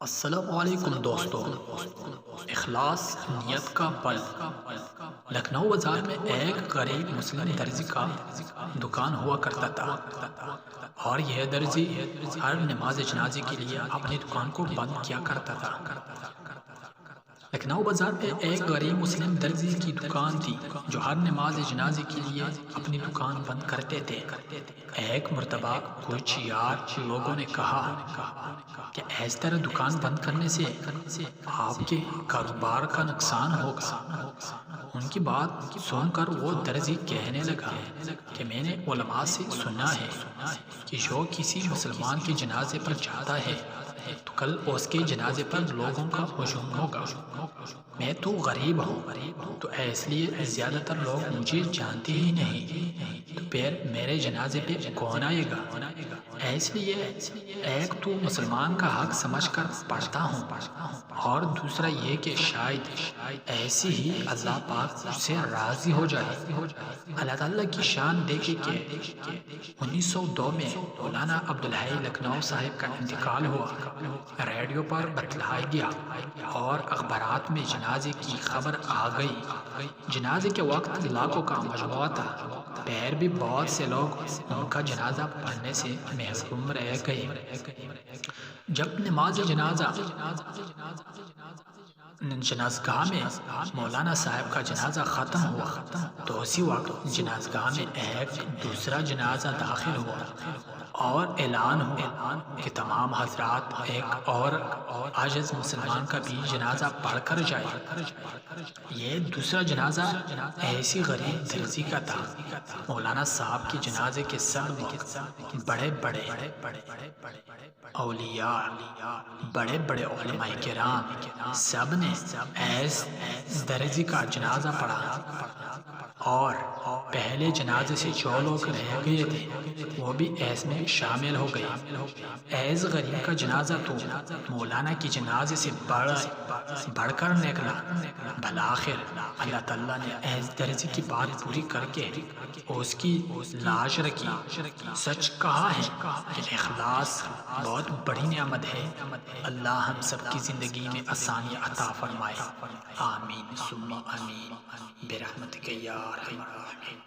السلام علیکم دوستو۔ اخلاص نیت کا بل۔ لکھنؤ بازار میں ایک غریب مسلم درزی کا دکان ہوا کرتا تھا، اور یہ درزی ہر نماز جنازے کے لیے اپنی دکان کو بند کیا کرتا تھا۔ لکھنؤ بازار میں ایک غریب مسلم درزی کی دکان تھی جو ہر نماز جنازے کے لیے اپنی دکان بند کرتے تھے۔ ایک مرتبہ کچھ یار لوگوں نے کہا کہ اس طرح دکان بند کرنے سے آپ کے کاروبار کا نقصان ہوگا۔ ان کی بات سن کر وہ درزی کہنے لگا کہ میں نے علماء سے سنا ہے کہ جو کسی مسلمان کے جنازے پر جاتا ہے تو کل اس کے جنازے پر لوگوں کا ہجوم ہوگا۔ میں تو غریب ہوں تو اس لیے زیادہ تر لوگ مجھے جانتے ہی نہیں، تو پھر میرے جنازے پہ کون آئے گا؟ اس لیے ایک تو مسلمان کا حق سمجھ کر پڑھتا ہوں، اور دوسرا یہ کہ شاید ایسی ہی اللہ پاک مجھ سے راضی ہو جائے۔ اللہ تعالیٰ کی شان دیکھے کہ 1902 میں مولانا عبدالحی لکھنؤ صاحب کا انتقال ہوا۔ ریڈیو پر بتلایا گیا اور اخبارات میں جنازے کی خبر آ گئی۔ جنازے کے وقت لاکھوں کا مجموعہ تھا، پھر بھی بہت سے لوگ ان کا جنازہ پڑھنے سے محروم رہ گئے۔ جب نماز جنازگاہ میں مولانا صاحب کا جنازہ ختم ہوا تو اسی وقت جنازگاہ میں ایک دوسرا جنازہ داخل ہوا اور اعلان ہوا کہ تمام حضرات ایک اور عاجز مسلمان کا بھی جنازہ پڑھ کر جائے۔ یہ دوسرا جنازہ ایسی غریب درزی کا تھا۔ مولانا صاحب کے جنازے کے سب وقت بڑے بڑے اولیاء، بڑے بڑے علماء کرام سب نے ایس درزی کا جنازہ پڑھا، اور پہلے جنازے سے جو لوگ رہ گئے تھے وہ بھی ایس میں شامل ہو گئے۔ ایس غریب کا جنازہ تو مولانا کی جنازے سے بڑھ کر نکلا۔ بالآخر اللہ تعالیٰ نے ایس درزی کی بات پوری کر کے اس کی لاش رکھی۔ سچ کہا ہے کہ اخلاص بہت بڑی نعمت ہے۔ اللہ ہم سب کی زندگی میں آسانی عطا فرمائے۔ آمین ثم آمین برحمتک یا ارحم الراحمین۔